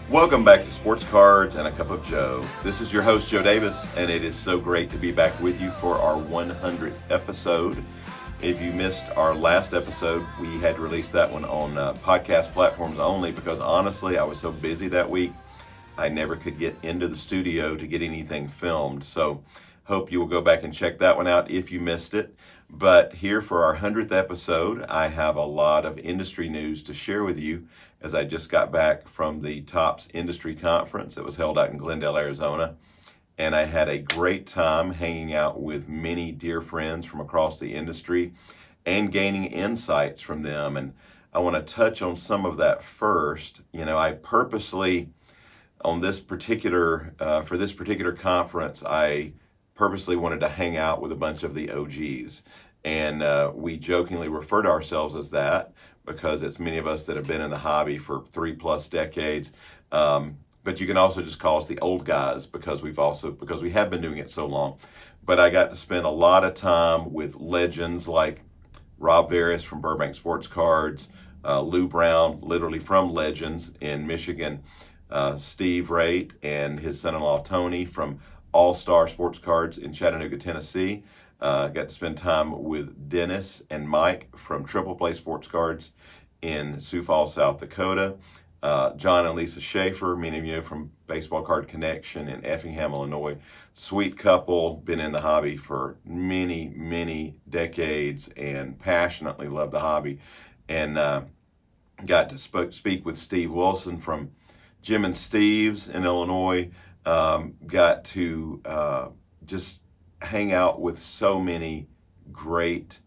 Welcome back to Sports Cards and a Cup of Joe. This is your host, Joe Davis, and it is so great to be back with you for our 100th episode. If you missed our last episode, we had to release that one on podcast platforms only because honestly, I was so busy that week, I never could get into the studio to get anything filmed. So hope you will go back and check that one out if you missed it. But here for our 100th episode, I have a lot of industry news to share with you as I just got back from the TOPS Industry Conference that was held out in Glendale, Arizona. And I had a great time hanging out with many dear friends from across the industry and gaining insights from them. And I want to touch on some of that first. You know, I purposely, on this particular, for this particular conference, I purposely wanted to hang out with a bunch of the OGs. And we jokingly refer to ourselves as that because it's many of us that have been in the hobby for 3+ decades. But you can also just call us the old guys because we have been doing it so long. But I got to spend a lot of time with legends like Rob Veras from Burbank Sports Cards, Lou Brown, literally from Legends in Michigan, Steve Raitt and his son-in-law Tony from All-Star Sports Cards in Chattanooga, Tennessee. Got to spend time with Dennis and Mike from Triple Play Sports Cards in Sioux Falls, South Dakota. John and Lisa Schaefer, many of you know from Baseball Card Connection in Effingham, Illinois. Sweet couple, been in the hobby for many, many decades and passionately love the hobby. And got to speak with Steve Wilson from Jim and Steve's in Illinois. Got to just hang out with so many great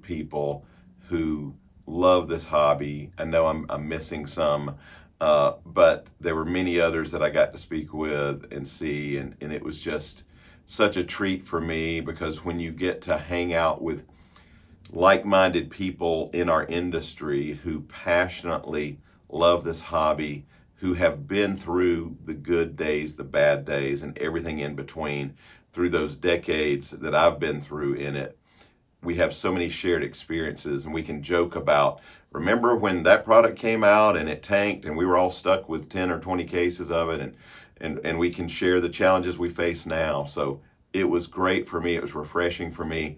people who love this hobby. I know I'm missing some, but there were many others that I got to speak with and see, and it was just such a treat for me because when you get to hang out with like-minded people in our industry who passionately love this hobby, who have been through the good days, the bad days, and everything in between through those decades that I've been through in it, we have so many shared experiences and we can joke about, remember when that product came out and it tanked and we were all stuck with 10 or 20 cases of it, and we can share the challenges we face now. So it was great for me. It was refreshing for me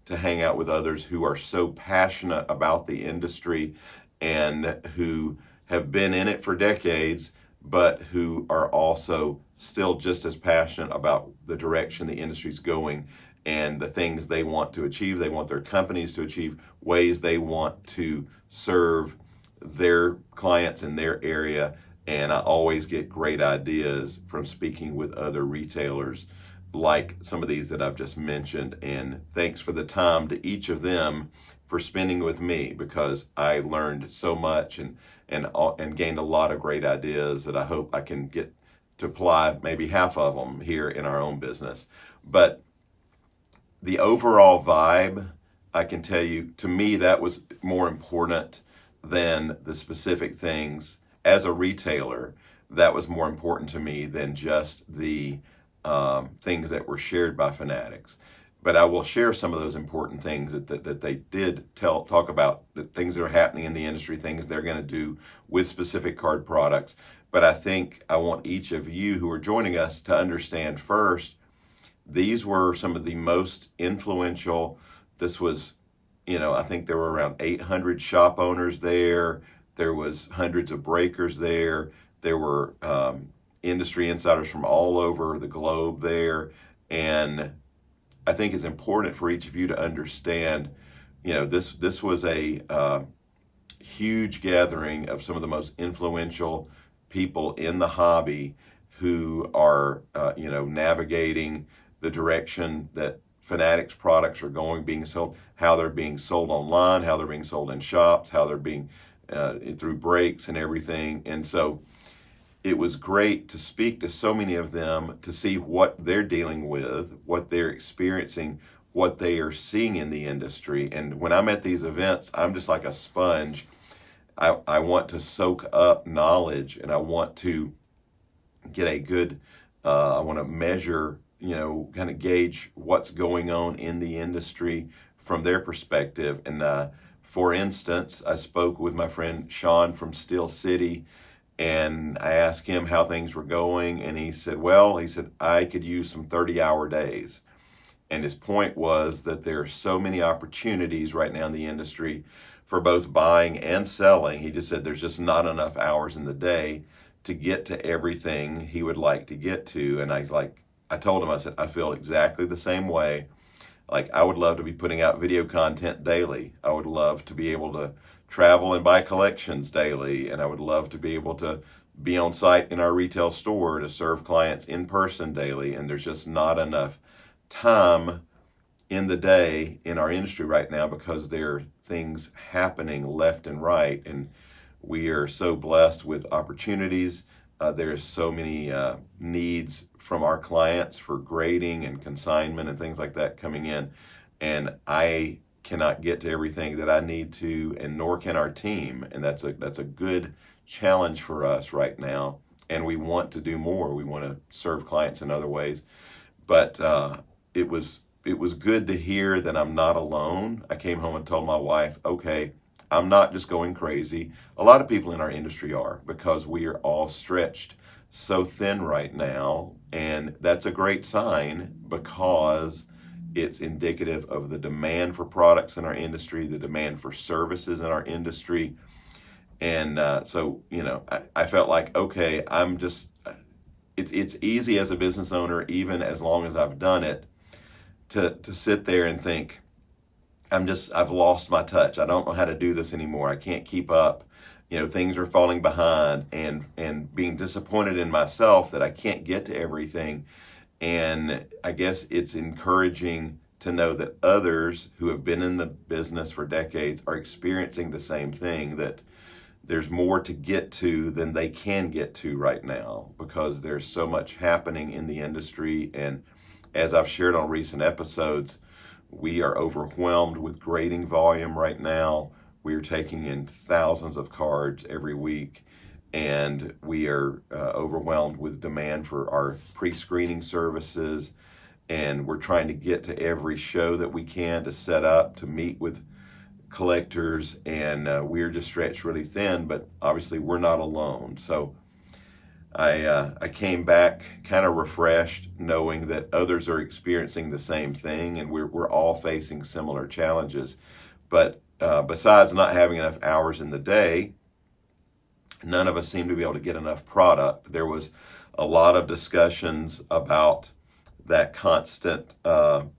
to hang out with others who are so passionate about the industry and who have been in it for decades, but who are also still just as passionate about the direction the industry's going and the things they want to achieve. They want their companies to achieve, ways they want to serve their clients in their area. And I always get great ideas from speaking with other retailers like some of these that I've just mentioned. And thanks for the time to each of them for spending with me because I learned so much and gained a lot of great ideas that I hope I can get to apply maybe half of them here in our own business. But the overall vibe, I can tell you, to me, that was more important than the specific things. As a retailer, that was more important to me than just the things that were shared by fanatics. But I will share some of those important things that they did talk about, the things that are happening in the industry, things they're going to do with specific card products. But I think I want each of you who are joining us to understand first, these were some of the most influential. This was, I think there were around 800 shop owners there. There was hundreds of breakers there. There were industry insiders from all over the globe there. And I think it's important for each of you to understand, this was a huge gathering of some of the most influential people in the hobby who are, navigating the direction that Fanatics products are being sold, how they're being sold online, how they're being sold in shops, how they're being through breaks and everything. And so it was great to speak to so many of them, to see what they're dealing with, what they're experiencing, what they are seeing in the industry. And when I'm at these events, I'm just like a sponge. I want to soak up knowledge, and I want to get I want to measure kind of gauge what's going on in the industry from their perspective. And for instance, I spoke with my friend Sean from Steel City, and I asked him how things were going, and he said, I could use some 30-hour days. And his point was that there are so many opportunities right now in the industry for both buying and selling. He just said there's just not enough hours in the day to get to everything he would like to get to. And I told him, I said, I feel exactly the same way. Like, I would love to be putting out video content daily. I would love to be able to travel and buy collections daily. And I would love to be able to be on site in our retail store to serve clients in person daily. And there's just not enough time in the day in our industry right now because there are things happening left and right. And we are so blessed with opportunities. There's so many needs from our clients for grading and consignment and things like that coming in. And I cannot get to everything that I need to, and nor can our team. And that's a good challenge for us right now. And we want to do more. We want to serve clients in other ways. But it was good to hear that I'm not alone. I came home and told my wife, okay, I'm not just going crazy. A lot of people in our industry are, because we are all stretched so thin right now. And that's a great sign, because it's indicative of the demand for products in our industry, the demand for services in our industry. And so, I felt like, okay, it's easy as a business owner, even as long as I've done it, to sit there and think, I've lost my touch. I don't know how to do this anymore. I can't keep up. Things are falling behind, and being disappointed in myself that I can't get to everything. And I guess it's encouraging to know that others who have been in the business for decades are experiencing the same thing, that there's more to get to than they can get to right now, because there's so much happening in the industry. And as I've shared on recent episodes, we are overwhelmed with grading volume right now. We are taking in thousands of cards every week, and we are overwhelmed with demand for our pre-screening services. And we're trying to get to every show that we can to set up, to meet with collectors, and we're just stretched really thin, but obviously we're not alone. So I came back kind of refreshed, knowing that others are experiencing the same thing, and we're all facing similar challenges. But besides not having enough hours in the day, none of us seem to be able to get enough product. There was a lot of discussions about that constant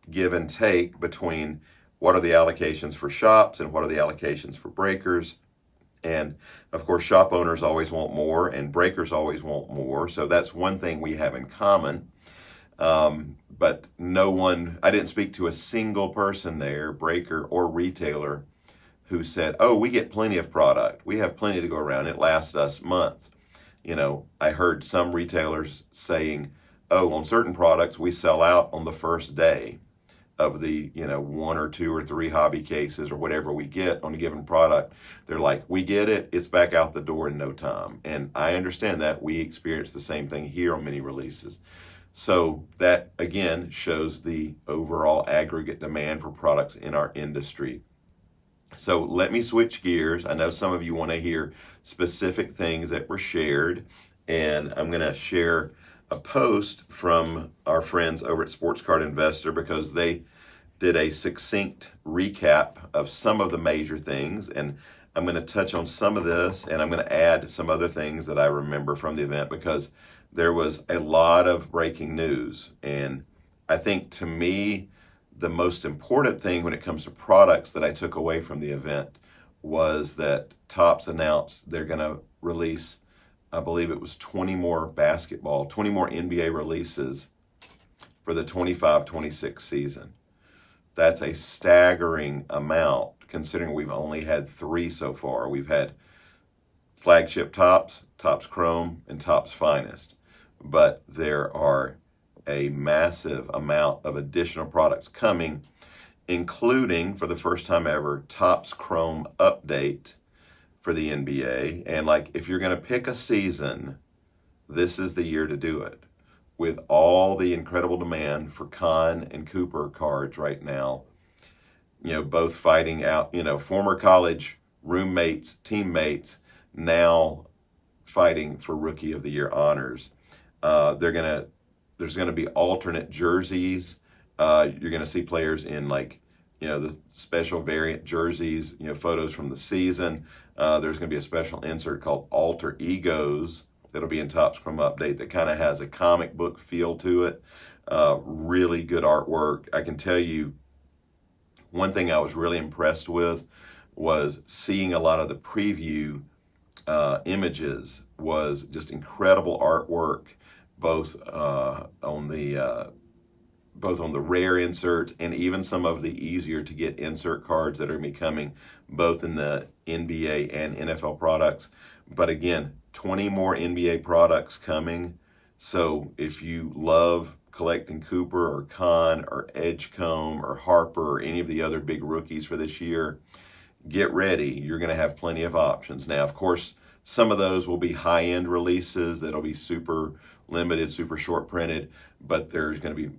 give and take between what are the allocations for shops and what are the allocations for breakers. And of course, shop owners always want more, and breakers always want more. So that's one thing we have in common. But I didn't speak to a single person there, breaker or retailer, who said, oh, we get plenty of product. We have plenty to go around. It lasts us months. I heard some retailers saying, oh, on certain products, we sell out on the first day of the, one or two or three hobby cases or whatever we get on a given product. They're like, we get it, it's back out the door in no time. And I understand that. We experience the same thing here on many releases. So that, again, shows the overall aggregate demand for products in our industry. So let me switch gears. I know some of you want to hear specific things that were shared, and I'm going to share a post from our friends over at Sports Card Investor, because they did a succinct recap of some of the major things, and I'm going to touch on some of this, and I'm going to add some other things that I remember from the event, because there was a lot of breaking news. And I think, to me, the most important thing when it comes to products that I took away from the event was that Topps announced they're going to release, I believe it was 20 more NBA releases for the 25-26 season. That's a staggering amount, considering we've only had 3 so far. We've had flagship Topps, Topps Chrome, and Topps Finest. But there are a massive amount of additional products coming, including, for the first time ever, Topps Chrome Update for the NBA. And if you're going to pick a season, this is the year to do it. with all the incredible demand for Kahn and Cooper cards right now, both fighting out, former college roommates, teammates, now fighting for Rookie of the Year honors. There's gonna be alternate jerseys. You're gonna see players in the special variant jerseys, photos from the season. There's gonna be a special insert called Alter Egos that'll be in Topps Chrome Update that kind of has a comic book feel to it. Really good artwork. I can tell you, one thing I was really impressed with was seeing a lot of the preview images. Was just incredible artwork, both on the rare inserts and even some of the easier to get insert cards that are going to be coming both in the NBA and NFL products. But again, 20 more NBA products coming. So if you love collecting Cooper or Kahn or Edgecombe or Harper or any of the other big rookies for this year, get ready. You're going to have plenty of options. Now, of course, some of those will be high-end releases that'll be super limited, super short printed, but there's going to be,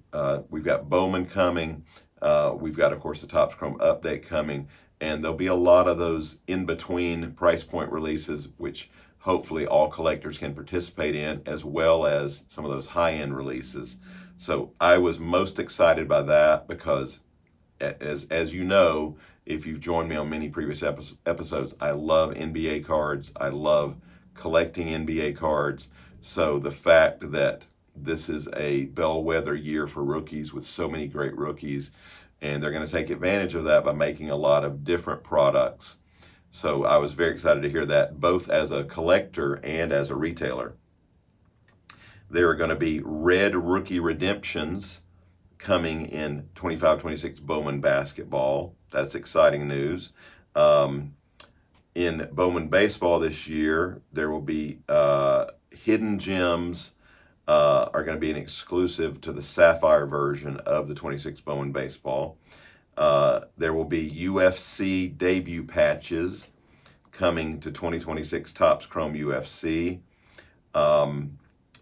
we've got Bowman coming. We've got, of course, the Topps Chrome Update coming, and there'll be a lot of those in-between price point releases, which hopefully all collectors can participate in, as well as some of those high-end releases. So I was most excited by that because, as you know, if you've joined me on many previous episodes, I love NBA cards. I love collecting NBA cards. So the fact that this is a bellwether year for rookies with so many great rookies, and they're going to take advantage of that by making a lot of different products. So I was very excited to hear that, both as a collector and as a retailer. There are going to be red rookie redemptions coming in 25-26 Bowman basketball. That's exciting news. In Bowman baseball this year, there will be hidden gems are going to be an exclusive to the Sapphire version of the 26 Bowman baseball. There will be UFC debut patches coming to 2026 Topps Chrome UFC.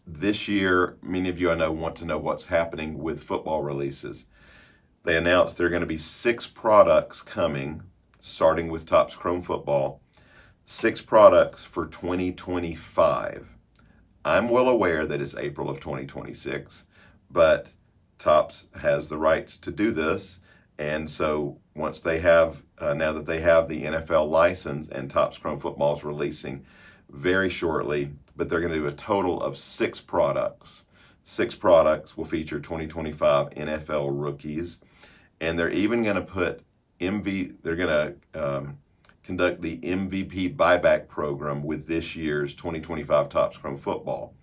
This year, many of you I know want to know what's happening with football releases. They announced there are going to be 6 products coming, starting with Topps Chrome Football, 6 products for 2025. I'm well aware that it's April of 2026, but Topps has the rights to do this. And so once they have, now that they have the NFL license, and Topps Chrome Football is releasing very shortly, but they're going to do a total of 6 products. 6 products will feature 2025 NFL rookies, and they're even going to put they're going to conduct the MVP buyback program with this year's 2025 Topps Chrome Football.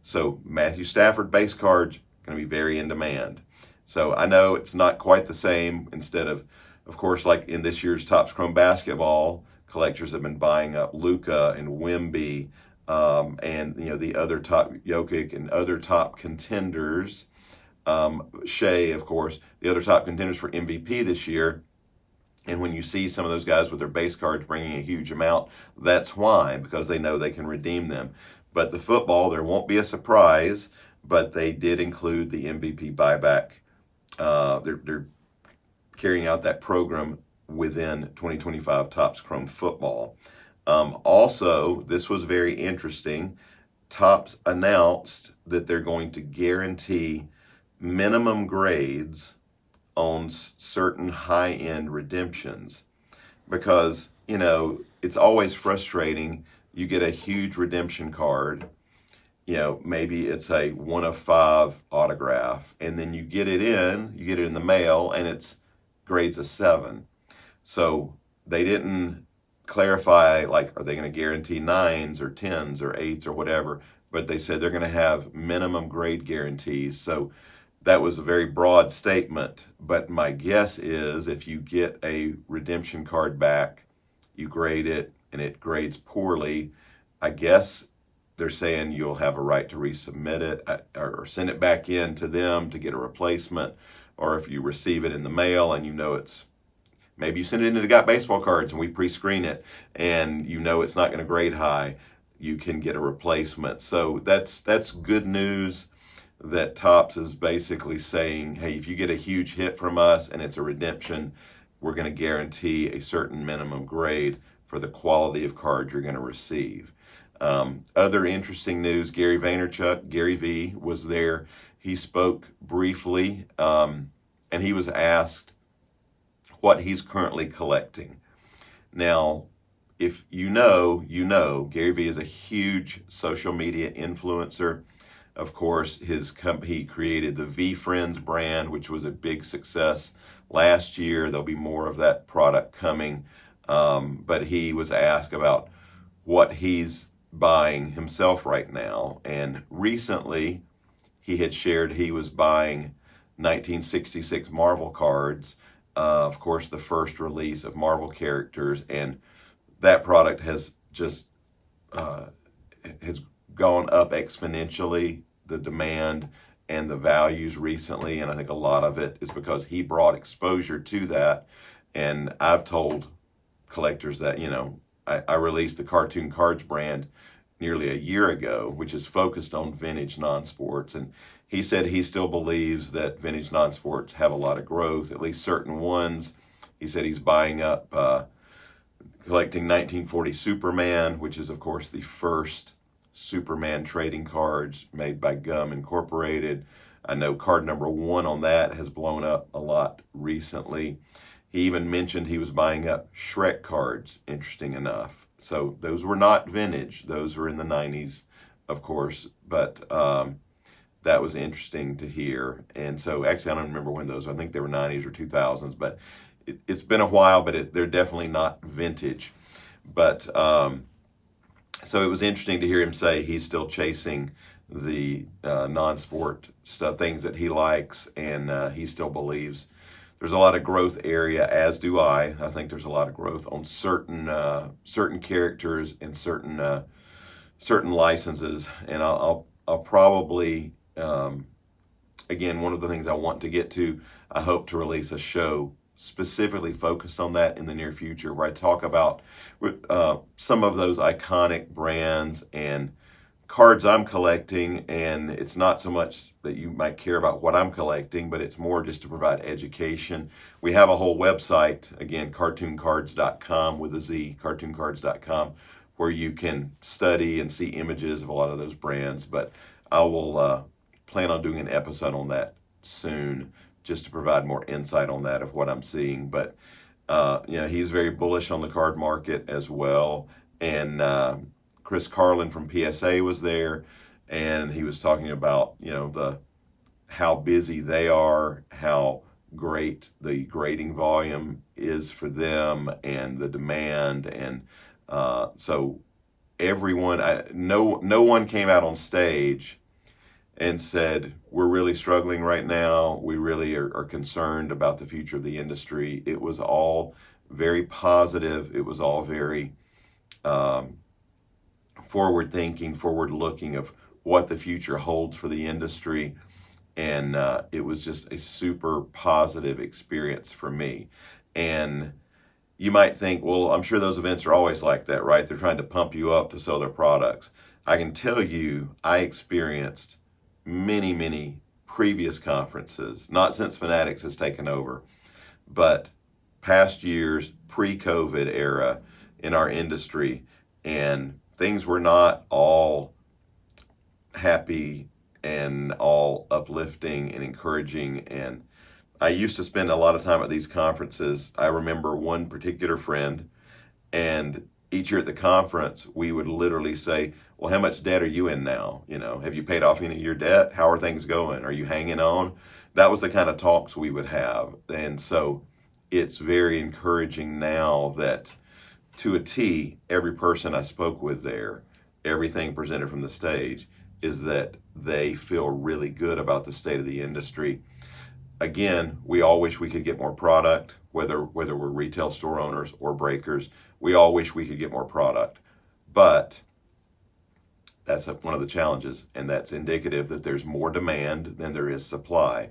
So Matthew Stafford base cards going to be very in demand. So I know it's not quite the same. Instead of course, like in this year's Topps Chrome basketball, collectors have been buying up Luka and Wemby, and the other top Jokic and other top contenders. Shea, of course, the other top contenders for MVP this year. And when you see some of those guys with their base cards bringing a huge amount, that's why, because they know they can redeem them. But the football, there won't be a surprise, but they did include the MVP buyback. They're carrying out that program within 2025 Topps Chrome Football. Also, this was very interesting. Topps announced that they're going to guarantee minimum grades on certain high-end redemptions, because it's always frustrating. You get a huge redemption card, maybe it's a 1 of 5 autograph, and then you get it in the mail, and it's grades a 7. So they didn't clarify, are they going to guarantee 9s or 10s or 8s or whatever, but they said they're going to have minimum grade guarantees. So that was a very broad statement, but my guess is if you get a redemption card back, you grade it, and it grades poorly, I guess they're saying you'll have a right to resubmit it or send it back in to them to get a replacement. Or if you receive it in the mail and it's, maybe you send it into GotBaseballCards and we pre-screen it and it's not going to grade high, you can get a replacement. So that's good news. that Topps is basically saying, hey, if you get a huge hit from us and it's a redemption, we're going to guarantee a certain minimum grade for the quality of card you're going to receive. Other interesting news, Gary Vaynerchuk, Gary V, was there. He spoke briefly, and he was asked what he's currently collecting. Now, if you know, Gary Vee is a huge social media influencer. Of course, he created the V Friends brand, which was a big success last year. There'll be more of that product coming. But he was asked about what he's buying himself right now. And recently, he had shared he was buying 1966 Marvel cards. Of course, the first release of Marvel characters, and that product has just has gone up exponentially, the demand and the values recently, and I think a lot of it is because he brought exposure to that. And I've told collectors that, I released the Cartoon Cards brand nearly a year ago, which is focused on vintage non-sports, and he said he still believes that vintage non-sports have a lot of growth, at least certain ones. He said he's buying up, collecting 1940 Superman, which is, of course, the first Superman trading cards made by Gum Incorporated. I know card number 1 on that has blown up a lot recently. He even mentioned he was buying up Shrek cards, interesting enough. So those were not vintage. Those were in the 90s, of course, but that was interesting to hear. And so actually, I don't remember when those were. I think they were 90s or 2000s, but it's been a while, but they're definitely not vintage. But so it was interesting to hear him say he's still chasing the non-sport stuff, things that he likes, and he still believes there's a lot of growth area, as do I. I think there's a lot of growth on certain characters and certain licenses, and I'll probably again, one of the things I want to get to, I hope to release a show specifically focused on that in the near future, where I talk about some of those iconic brands and cards I'm collecting. And it's not so much that you might care about what I'm collecting, but it's more just to provide education. We have a whole website, again, cartooncards.com with a Z, cartooncards.com, where you can study and see images of a lot of those brands. But I will plan on doing an episode on that soon, just to provide more insight on that of what I'm seeing. But he's very bullish on the card market as well. And Chris Carlin from PSA was there, and he was talking about how busy they are, how great the grading volume is for them, and the demand. And so everyone, no one came out on stage and said, we're really struggling right now. We really are concerned about the future of the industry. It was all very positive. It was all very forward-thinking, forward-looking of what the future holds for the industry. And it was just a super positive experience for me. And you might think, well, I'm sure those events are always like that, right? They're trying to pump you up to sell their products. I can tell you, I experienced many previous conferences, not since Fanatics has taken over, but past years, pre-COVID era in our industry, and things were not all happy and all uplifting and encouraging. And I used to spend a lot of time at these conferences. I remember one particular friend, and each year at the conference, we would literally say, well, how much debt are you in now? Have you paid off any of your debt? How are things going? Are you hanging on? That was the kind of talks we would have. And so it's very encouraging now that, to a T, every person I spoke with there, everything presented from the stage, is that they feel really good about the state of the industry. Again, we all wish we could get more product, whether we're retail store owners or breakers. We all wish we could get more product. But that's one of the challenges, and that's indicative that there's more demand than there is supply.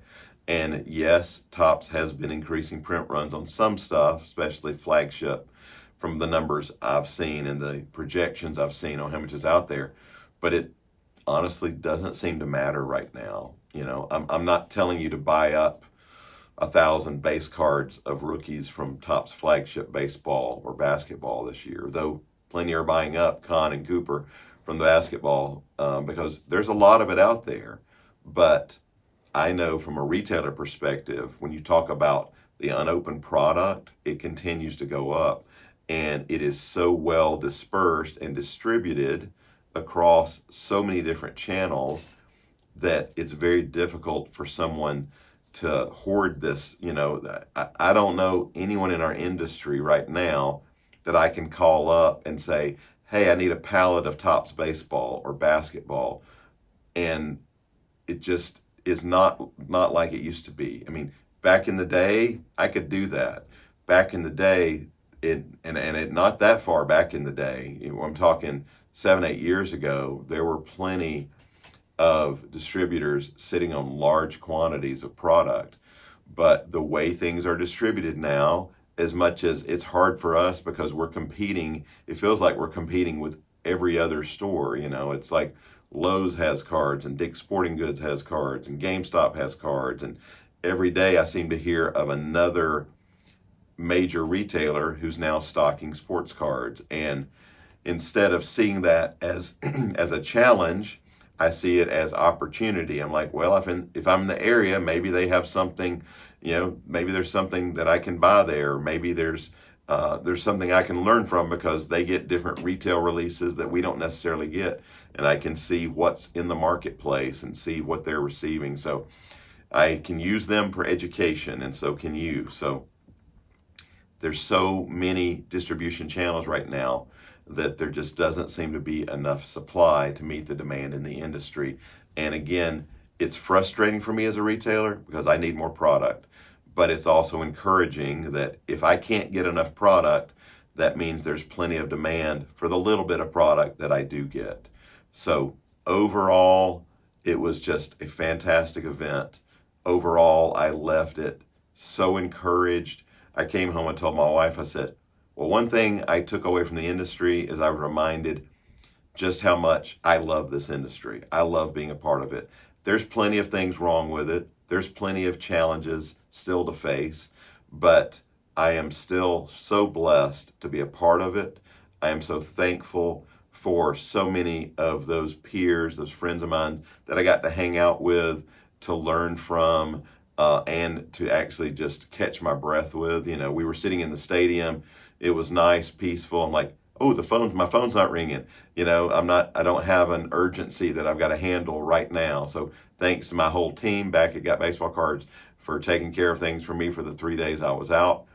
And yes, Topps has been increasing print runs on some stuff, especially flagship, from the numbers I've seen and the projections I've seen on how much is out there. But it honestly doesn't seem to matter right now. I'm not telling you to buy up 1,000 base cards of rookies from Topps flagship baseball or basketball this year, though plenty are buying up Kahn and Cooper from the basketball because there's a lot of it out there. But I know from a retailer perspective, when you talk about the unopened product, it continues to go up. And it is so well dispersed and distributed across so many different channels that it's very difficult for someone to hoard this. I don't know anyone in our industry right now that I can call up and say, hey, I need a pallet of Topps baseball or basketball. And it just is not like it used to be. I mean, back in the day, I could do that. Back in the day, it not that far back in the day, I'm talking 7-8 years ago, there were plenty of distributors sitting on large quantities of product. But the way things are distributed now, as much as it's hard for us because we're competing, it feels like we're competing with every other store. It's like Lowe's has cards and Dick's Sporting Goods has cards and GameStop has cards. And every day I seem to hear of another major retailer who's now stocking sports cards. And instead of seeing that as as a challenge, I see it as opportunity. I'm like, well, if I'm in the area, maybe they have something, maybe there's something that I can buy there. Maybe there's something I can learn from because they get different retail releases that we don't necessarily get. And I can see what's in the marketplace and see what they're receiving. So I can use them for education, and so can you. So there's so many distribution channels right now that there just doesn't seem to be enough supply to meet the demand in the industry. And again, it's frustrating for me as a retailer because I need more product, but it's also encouraging that if I can't get enough product, that means there's plenty of demand for the little bit of product that I do get. So overall, it was just a fantastic event. Overall, I left it so encouraged. I came home and told my wife, I said, well, one thing I took away from the industry is I was reminded just how much I love this industry. I love being a part of it. There's plenty of things wrong with it. There's plenty of challenges still to face, but I am still so blessed to be a part of it. I am so thankful for so many of those peers, those friends of mine that I got to hang out with, to learn from, and to actually just catch my breath with. We were sitting in the stadium. It was nice, peaceful. I'm like, oh, my phone's not ringing. I don't have an urgency that I've got to handle right now. So thanks to my whole team back at GotBaseballCards for taking care of things for me for the 3 days I was out.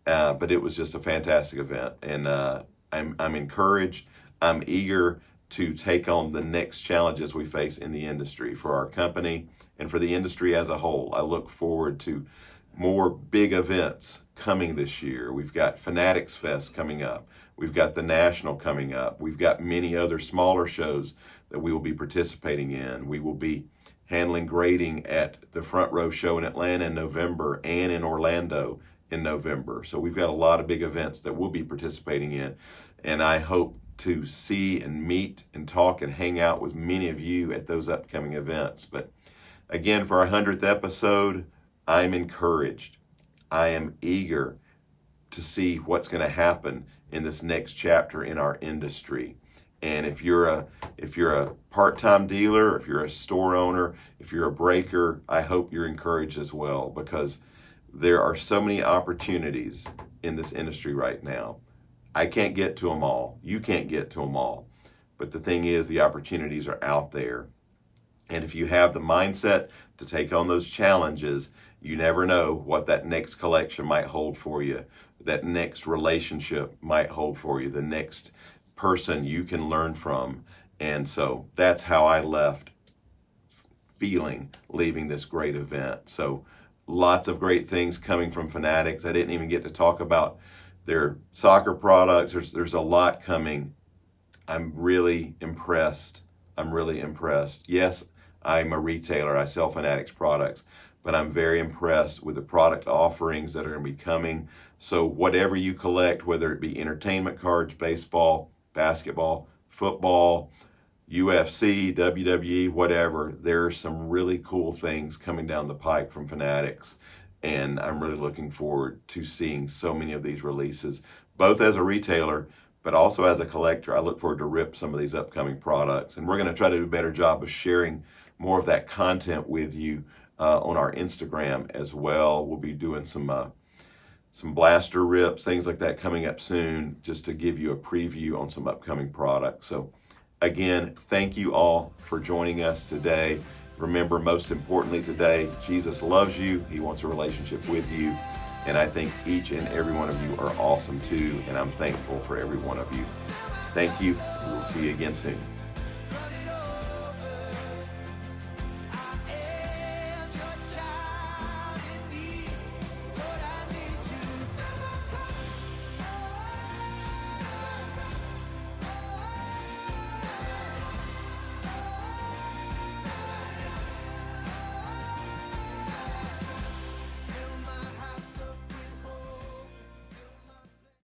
But it was just a fantastic event. And I'm encouraged. I'm eager to take on the next challenges we face in the industry for our company and for the industry as a whole. I look forward to more big events coming this year. We've got Fanatics Fest coming up. We've got the National coming up. We've got many other smaller shows that we will be participating in. We will be handling grading at the Front Row Show in Atlanta in November and in Orlando in November. So we've got a lot of big events that we'll be participating in. And I hope to see and meet and talk and hang out with many of you at those upcoming events. But again, for our 100th episode, I'm encouraged. I am eager to see what's going to happen in this next chapter in our industry. And if you're a part-time dealer, if you're a store owner, if you're a breaker, I hope you're encouraged as well, because there are so many opportunities in this industry right now. I can't get to them all. You can't get to them all. But the thing is, the opportunities are out there. And if you have the mindset to take on those challenges, you never know what that next collection might hold for you, that next relationship might hold for you, the next person you can learn from. And so that's how I left feeling leaving this great event. So lots of great things coming from Fanatics. I didn't even get to talk about their soccer products. There's a lot coming. I'm really impressed. Yes, I'm a retailer. I sell Fanatics products, but I'm very impressed with the product offerings that are going to be coming. So whatever you collect, whether it be entertainment cards, baseball, basketball, football, UFC, WWE, whatever. There's some really cool things coming down the pike from Fanatics, and I'm really looking forward to seeing so many of these releases, both as a retailer, but also as a collector. I look forward to rip some of these upcoming products, and we're going to try to do a better job of sharing more of that content with you on our Instagram as well. We'll be doing some blaster rips, things like that coming up soon, just to give you a preview on some upcoming products. So again, thank you all for joining us today. Remember, most importantly today, Jesus loves you. He wants a relationship with you. And I think each and every one of you are awesome too. And I'm thankful for every one of you. Thank you. We will see you again soon.